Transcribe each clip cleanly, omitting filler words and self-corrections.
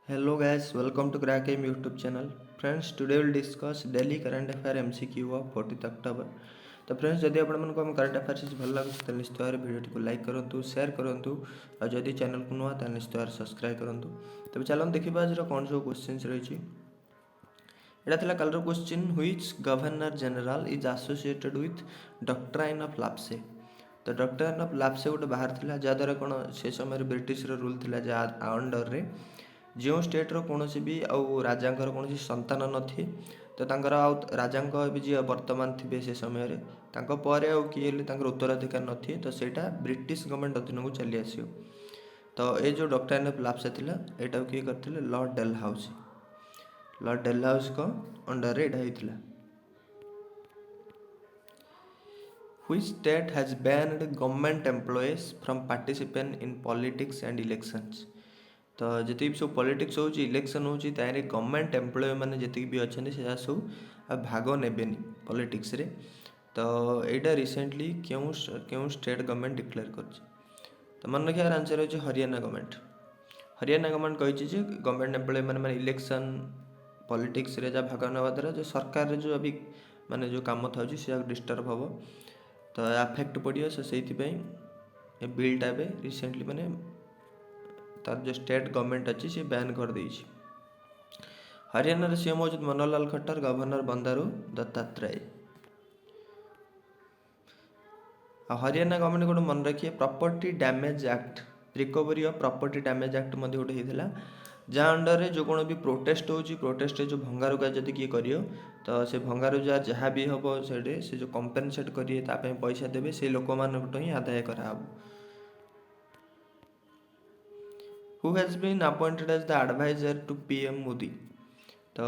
Hello guys, welcome to Crack Aim YouTube channel. Friends, today we'll discuss daily current affair MCQ of 14th October. तो friends जदि आपको आम current affairs भल लगे तो निश्चित भाव भिडियो को लाइक करूँ शेयर करूँ और जदि चैनल को नुआ तो निश्चित भाव सब्सक्राइब करूँ। तब चलो देखा आज कौन सब क्वेश्चन रही। यहाँ colour question which governor general is associated with doctrine of lapse. तो डॉक्ट्राइन ऑफ लाप्से गोटे बाहर था जहाँद्वारा कौन से समय ब्रिटिश रूल था जहाँ अंडर रे जो स्टेट्र कौन भी आउ राजा कौन संतान नथी तो राजा भी जी वर्तमान थे से समय पर आउ किए उत्तराधिकार नथी तो सेटा ब्रिटिश गवर्नमेंट अधीन को चली आस। तो ये जो डॉक्ट्राइन ऑफ लाप्से था यहाँ किए करते लॉर्ड डेलहाउसी। लॉर्ड डेलहाउसी को अंडर यहाँ होता। Which state has banned government employees from participation in politics and elections? तो जितनी भी सब पॉलिटिक्स हो इलेक्शन हो गवर्नमेंट एम्प्लॉय मैंने जी भी अच्छा से सब भाग ने पॉलिटिक्स रे। तो यहाँ रिसेंटली क्यों स्टेट गवर्नमेंट डिक्लेयर कर। तो मन रखिए आंसर हो हरियाणा गवर्नमेंट। हरियाणा गवर्नमेंट कही गवर्नमेंट एम्प्लॉय मैंने इलेक्शन पॉलिटिक्स रे जहाँ भाग ना द्वारा जो सरकार जो अभी माने जो कम था डिस्टर्ब हम तो आफेक्ट पड़ो से बिलटा रिसेंटली माने तार जो स्टेट गवर्नमेंट अच्छी सी बैन कर देछि। हरियाणा सीएम हो मनोहर लाल खट्टर, गवर्नर बंदारू दत्तात्रेय। हरियाणा गवर्नमेंट गोटे मन रखिए property damage act recovery of property damage act गोटे होता जहाँ अंडर जो कौन भी प्रोटेस्ट हो प्रोटेस्ट जो भंगारुजा जब किए कर तो से भंगारुजा जहाँ भी हम से जो कंपेनसेट करेंगे पैसा देवे से लोक मान ही आदाय कराब। Who has been appointed as the advisor to PM Modi. तो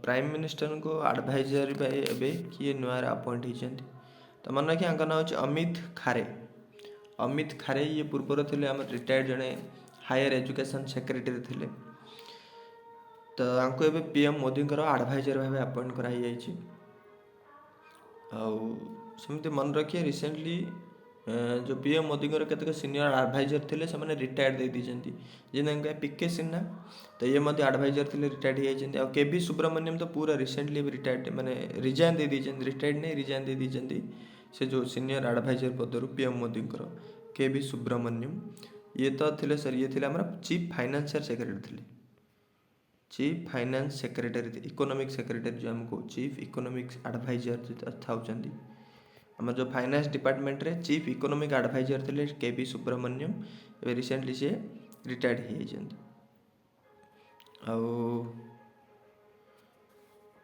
प्राइम मिनिस्टर को एडवाइजर किए नुआ अपॉइंट होती। तो मन रखिए ना हूँ अमित खारे। अमित खारे ये पूर्वर थे आम रिटायर्ड जड़े हायर एजुकेशन सेक्रेटरी थे। तो आपको एवं PM मोदी एडवाइजर भाव अपॉइंट कराई सेमती मन रखिए रिसेंटली जो PM मोदी केतक सीनियर एडवाइजर थे से रिटायर्ड दे दीजिए जिनका PK सिन्हा तो ये एडवाइजर थे रिटायर्ड होती। KV सुब्रमण्यम तो पूरा रिसेंटली रिटायर्ड माने रिजाइन दे दीजिए रिटायर्ड नहीं रिजाइन दे दीजिए से जो सीनियर एडवाइजर पदर PM मोदी KV सुब्रमण्यम ये तो थे सर ये थे चीफ फाइनेंशियल सेक्रेटरी थे। Chief finance secretary economic secretary जो हमको चीफ इकोनॉमिक्स एडवाइजर था आम जो फाइनेंस डिपार्टमेंट रे चीफ इकोनॉमिक एडवाइजर थे KV सुब्रमण्यम रिसेंटली से रिटायर्ड होती।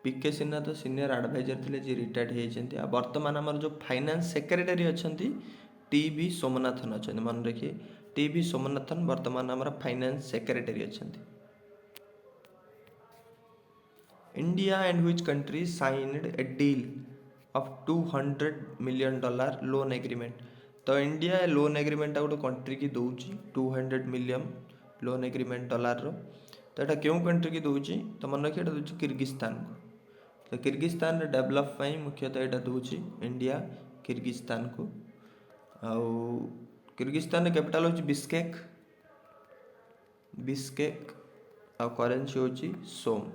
PK सिन्हा तो सीनियर एडवाइजर थे जी रिटायर्ड होती। वर्तमान आम जो फाइनेंस सेक्रेटरी अच्छा TV सोमनाथन अच्छा मन रखिए TV सोमनाथन वर्तमान आम फाइनेंस सेक्रेटरी अच्छा। India and which country signed a deal of $200 million loan agreement. तो इंडिया लोन एग्रीमेंट गोटे कंट्री की दूसरी 200 मिलियन लोन एग्रीमेंट डॉलर रो। तो यहाँ क्यों कंट्री की दूसरी तो मन रखिए दूसरी किर्गिस्तान को। तो किर्गिस्तान डेभलप मुख्यतः यहाँ दूसरी इंडिया किर्गिस्तान को। आउ किर्गिस्तान कैपिटल हूँ बिस्केक बिस्केक आ करेन्सी हूँ सोम।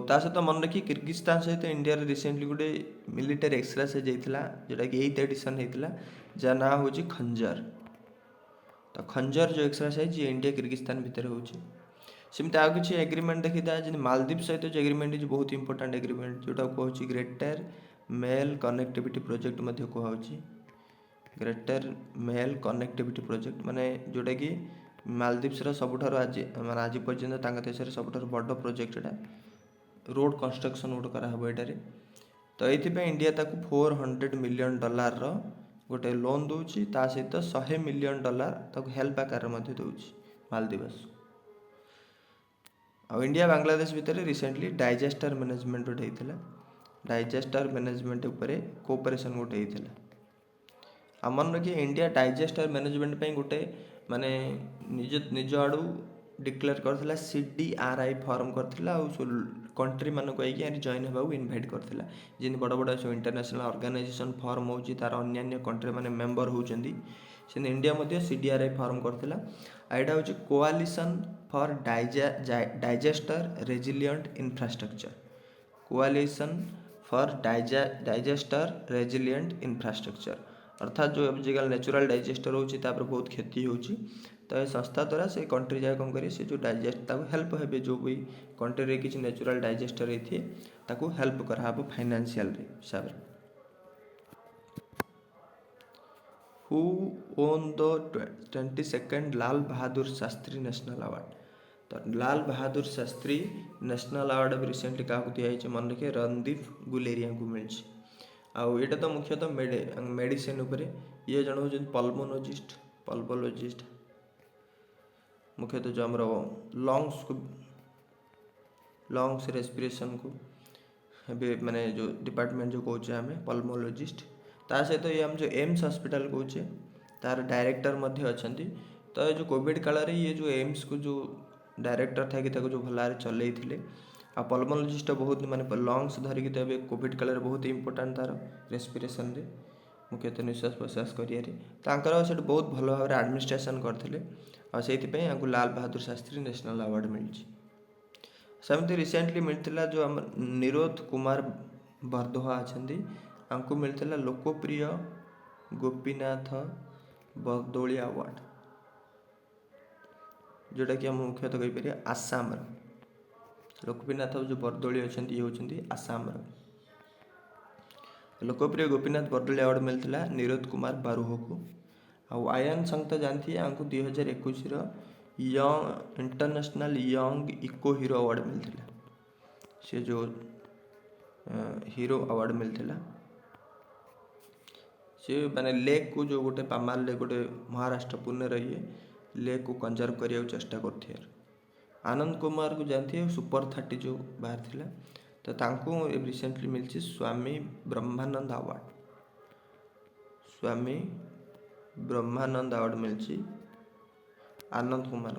ता सहित मन रखिए किर्गिस्तान सहित इंडिया रिसेंटली गोटे मिलिटारी एक्सरसाइज होता जोटा कि 8th एडिशन होता जहाँ ना हूँ खंजर। तो खंजर जो एक्सरसाइज ये इंडिया किर्गिस्तान भितर होमती आउ कि एग्रीमेंट देखी था मालदीप सहित जो एग्रीमेंट बहुत इंपोर्टाट एग्रीमेंट जोटा कहूँ ग्रेटर मेल कनेक्टिविटी प्रोजेक्ट कहूँ ग्रेटर मेल कनेक्टिविटी प्रोजेक्ट माने जोटा कि मालदीप्स सबुठार आज पर्यटन देश सबुठार बड़ प्रोजेक्ट एटा रोड कंस्ट्रक्शन गोटे कराहब एटारे। तो ये इंडिया ताकू $400 मिलियन गोटे लोन दूची ता सहित $100 मिलियन ताकू हेल्प आकार दूची मालदीव्स। आ इंडिया बांग्लादेश भितर रिसेंटली डाइजेस्टर मैनेजमेंट गोटे होता डाइजेस्टर मैनेजमेंट उपरे कोऑपरेशन गोटे होता। मन रखिए इंडिया डाइजेस्टर मैनेजमेंट गोटे माने निज आड़ू डिक्लेयर करथिला CDRI फॉर्म करथिला कंट्री मान को जॉइन होगा इनभाइट करथिला जिन बड़ बड़ सब इंटरनेशनल ऑर्गेनाइजेशन फॉर्म होची तार अन्य कंट्री माने मेंबर होचंदी से इंडिया CDRI फॉर्म करथिला। आईटा हूँ coalition for disaster resilient infrastructure. Coalition for disaster resilient infrastructure अर्थात जो आजिकल नेचुरल डाइजेस्टर होची तापर बहुत क्षति होची, तो ये संस्था द्वारा से कंट्री जाए कौन करें से जो डाइजेस्ट ताको हेल्प हे, जो भी कंट्री रे किसी नेचुरल डाइजेस्टर होती ताको हेल्प करा फाइनेंशियल हिसाब से। Who own the 22nd Lal Bahadur Shastri national award. तो लाल बहादुर शास्त्री नेशनल अवार्ड भी रिसेंटली क्या दिखाई मन रखिए रणदीप गुलेरिया को मिली। आउ ये तो मुख्यतः मेडिसिन उपरे ये जन हो पल्मोलॉजिस्ट मुख्यतः जो आमर लंग्स रेस्पिरेशन को माने जो डिपार्टमेंट जो कौचे आम पल्मोलॉजिस्ट ता सहित ये आम जो एम्स हॉस्पिटल कौचे तार डायरेक्टर मध्य अच्छा। तो ये जो कोविड काल रे ये जो एम्स को जो डायरेक्टर था कि जो भल चलई थे आ पल्मोलॉजिस्ट बहुत माने लंग्स धरिकी तो कोविड काल बहुत इंपोर्टाट तार रेस्पिरेशन रे मुख्यतः निश्वास प्रश्वास करियर से बहुत भल भाव एडमिनिस्ट्रेशन करते से लाल बहादुर शास्त्री नेशनल अवार्ड मिली। सेमती रिसेंटली मिलता जो आम निरोध कुमार बरदोहा अच्छा मिलता लोकप्रिय गोपीनाथ बरदोली अवार्ड, जोटा कि आम मुख्यतः कहीपर आसाम लोकप्रियनाथ जो बरदोली अच्छा ये होती आसाम लोकप्रिय गोपीनाथ बरदोली अवार्ड मिलता निरोध कुमार बारुह को। आयान संग तो जानती है 2021 young international young eco hero award मिलता से जो हीरो अवार्ड मिलता से माने लेक को जो गोटे पामाल लेक गोटे महाराष्ट्र पुणे रही लेक को कंजर्व करने चेष्टा करते। आनंद कुमार को जानती है सुपर 30 जो बाहर थिला तो तांको रिसेंटली मिलची स्वामी ब्रह्मानंद अवार्ड। स्वामी ब्रह्मानंद अवार्ड मिलची Anand Kumar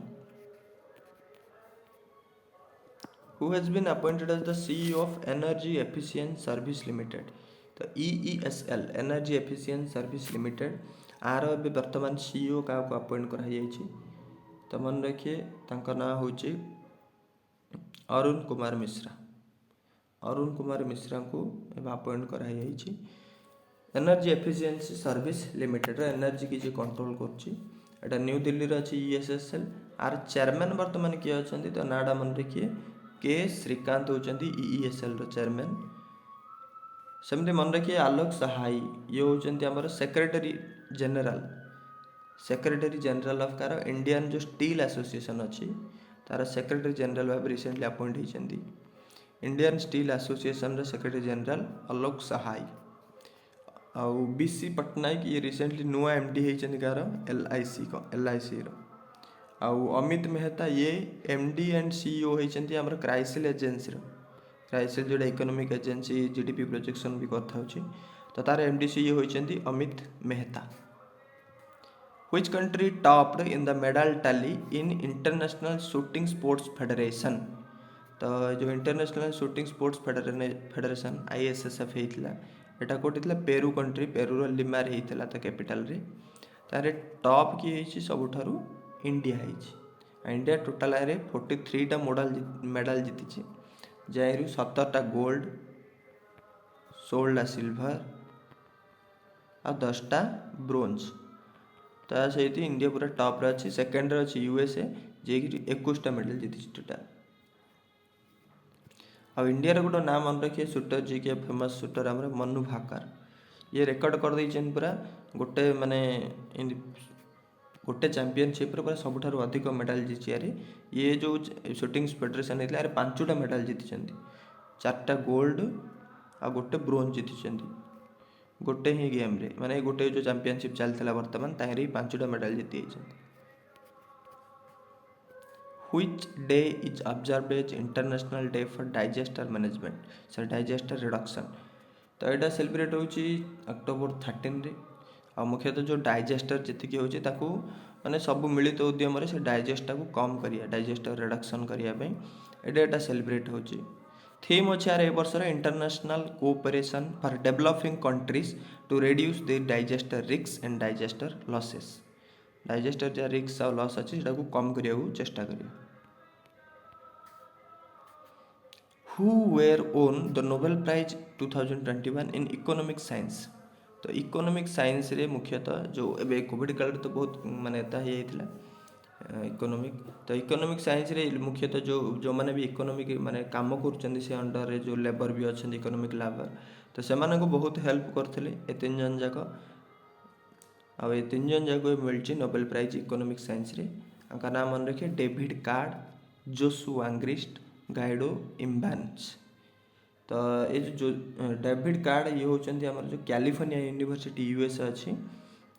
who has been appointed as the CEO of Energy Efficient Service Limited। तो EESL energy efficient service limited आर ए वर्तमान CEO क्या अपॉइंट कराई। तो मन रखिए तांका नाम होची अरुण कुमार मिश्रा। अरुण कुमार मिश्रा को अपॉइंट कराई energy efficiency service limited energy की कंट्रोल कर न्यू दिल्ली अच्छी ESSL आर चेयरमैन वर्तमान किए अच्छा तो नाडा मन रखिए के श्रीकांत होती EESL चेयरमैन। सेमती मन रखिए आलोक सहाय ये होती आमर सेक्रेटरी जनरल ऑफ कार इंडियन जो स्टील एसोसिएशन अच्छी तार सेक्रेटरी जनरल भाव रिसेंटली अपॉइंट होती Indian steel association secretary general Alok Sahay. आउ BC पट्टनायक ये रिसेंटली नुआ MD होती कार LIC आउ अमित मेहता ये MD एंड CEO होती आमर क्राइसिल एजेंसी क्राइसिल जोटा इकोनॉमिक एजेंसी GDP प्रोजेक्शन भी करता तो तार MD CEO होती Amit Mehta. Which country topped in the medal tally in International Shooting Sports Federation। तो जो international shooting sports federation ISSF होता एटा कोटी पेरू कंट्री पेरू लिमा रे होता तो कैपिटल रे तारे टॉप किए सबुठारु इंडिया इंडिया टोटाल 43टा मेडल जीति जैरू 17टा गोल्ड 16टा सिल्वर आ 10टा ब्रोंज। तो सहित इंडिया पूरा टॉप रे अच्छी सेकेंड रे अच्छी USA जे 21टा मेडल जीति टोटाल। आ इंडिया रे गोटे नाम मन रखिए शूटर जी के फेमस शूटर आम मनु भाकर ये रेकर्ड कर देइछन पूरा गोटे माने गोटे चैंपियनशिप रे पूरा सबुठारु अधिक मेडल जीतियारे ये जो शूटिंग फेडरेशन है 5टा मेडल जीति 4टा गोल्ड आ गोटे ब्रोंज जीति गोटे ही गेम रे माने गोटे जो चैंपियनशिप चलता वर्तमान ताहरी 5टा मेडल जीति। Which day is observed as International Day for Digester Management sir digester reduction. तो यहाँ सेलिब्रेट होची अक्टोबर 13 रे आ मुख्यतः जो डाइजेस्टर जी होची ताकू माने सब मिलित उद्यम से डाइजेस्टा को कम करिया डाइजेस्टर रिडक्शन करने एटा सेलिब्रेट होची। थीम अच्छे यार ए वर्ष international cooperation for developing countries to reduce the disaster risk and disaster losses. Disaster जहाँ रिस्क आ लॉस अच्छी से कम करने को चेष्टा करिए। Who were won the Nobel prize 2021 in economic science. तो इकोनॉमिक साइंस रे मुख्यतः जो एबे कोविड काल तो बहुत माने एता ही जाइतिला इकोनॉमिक। तो इकोनॉमिक साइंस रे मुख्यतः जो माने भी इकोनॉमिक माने काम कर से अंडर रे जो लेबर भी अच्छा इकोनॉमिक लेबर तो से बहुत हेल्प करते ए 3 जन जाक आ 3 जन जाक मिलची नोबेल प्राइज इकोनॉमिक साइंस रे। उनका नाम मन रखिए डेविड कार्ड, जोशु एंग्रिस्ट, गाइडो इम्बान्स। तो ये जो डेविड कार्ड ये होचंदी हमर जो कैलिफोर्निया यूनिवर्सिटी यूएस अच्छी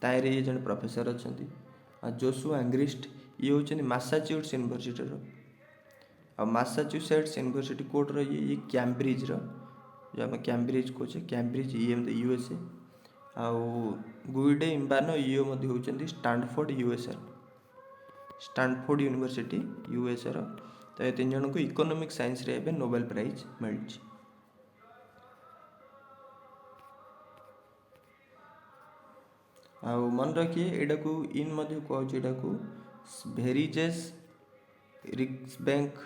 तारे ये जन प्रोफेसर अच्छी। आ जोशु एंग्रिस्ट ये होचंदी मैसाचुसेट्स यूनिवर्सिटी रो। आ मैसाचुसेट्स यूनिवर्सिटी कोड रो ये कैम्ब्रिज रो जो हम कैम्ब्रिज कोचे कैम्ब्रिज ये यूएसए। आ गुइडे इम्बानो ये मध्य होचंदी Stanford USA Stanford university USA रो। तो ये 3 जन को इकोनॉमिक साइंस रे एबे नोबेल प्राइज मिलची। आ मन रखिए एटा को इन मध्य कहूँ एटा को भेरिजेस रिक्सबैंक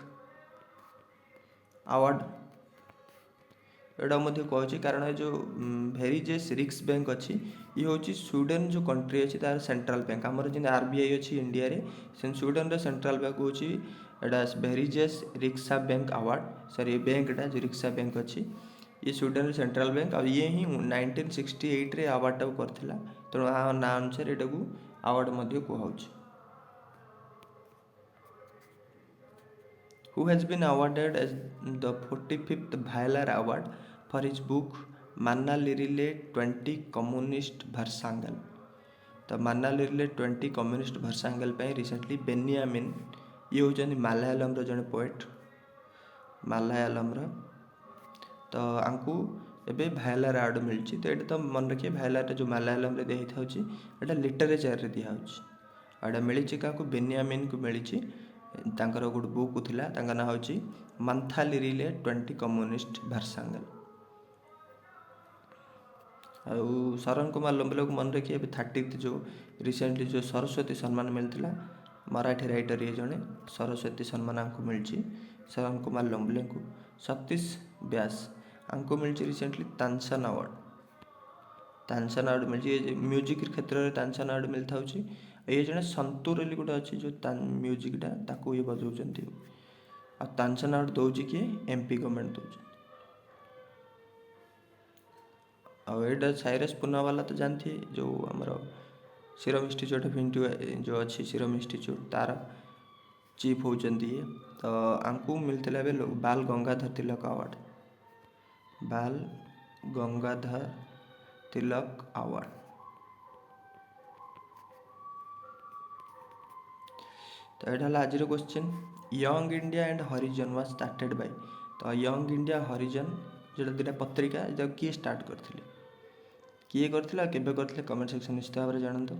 अवार्ड एटा मध्य कहूँ कारण जो भेरिजेस रिक्सबैंक अच्छी ये हूँ स्वीडन जो कंट्री अच्छी तार सेंट्रल बैंक आमर जो आरबीआई अच्छी इंडिया रे से स्वीडन रे सेंट्रल बैंक हूँ एटा भेरिजेस रिक्सा बैंक अवार्ड सॉरी बैंकटा जो रिक्सा बैंक अच्छी ये स्वीडन सेंट्रल बैंक और ये ही 1968 रे अवार्ड टाक करथिला। तेणु आ ना अनुसार एटा को अवार्ड मध्य कहूँ। Who has been awarded as the 45th Violar Award for his book Manna Lirile 20 Communist Versangal। तो मान्ना लिरिले 20 कम्युनिस्ट भरसांगल पे रिसेंटली बेनियामिन ये होचंदी मालयालम रो जने पोएट मालयालम रो। तो आंकु एबे भायलार अवार्ड मिलची। तो एटा तो मन रखिए भायलार जो मालयालम रे देई थाउची एटा लिटरेचर रे दिया होची। एटा मिलिची काको बेनियामिन को मिलिची तांकर गुड बुक थिला तांका ना होची मंथा लिरिले 20 कम्युनिस्ट भरसांगल। आउ शरण कुमार लंबले को मन रखिए 30th जो रिसेंटली जो सरस्वती सम्मान मिलता मराठी राइटर ये जड़े सरस्वती सम्मान आंको मिलची शरण कुमार लंबले को। Satish Vyas आंको मिलची recently Tansen award मिलची music क्षेत्र में तानसेन अवार्ड मिलता होची। ये जड़े संतूर बोली गोटे अच्छी जो म्यूजिकटा ताको ये बजाउछंती आ तानसेन अवार्ड दौची किए एमपी गवर्नमेंट दौची। आईटा साइरस पूनावाला तो जानते जो आमर सीरम इंस्टीट्यूट ऑफ इंडिया जो अच्छी सीरम इंस्टीट्यूट तार चीफ होचंदी ये। तो आंकु मिलता है बाल गंगाधर तिलक अवार्ड बाल गंगाधर तिलक अवार्ड। तो यहाँ आज question young India and Harijan was started by. तो यंग इंडिया हरिजन जो दुटा पत्रिका किए स्टार्ट करथिले किए करथिला केबे करथिले कमेंट सेक्शन निश्चित भाव में जानतु।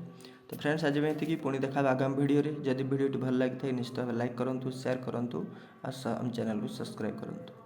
तो फ्रेंड्स आज में पुणी देखा आगामी वीडियो रे। जदि वीडियो भल लगी निश्चित भाव लाइक करूँ शेयर करूँ और चैनल को सब्सक्राइब करूँ।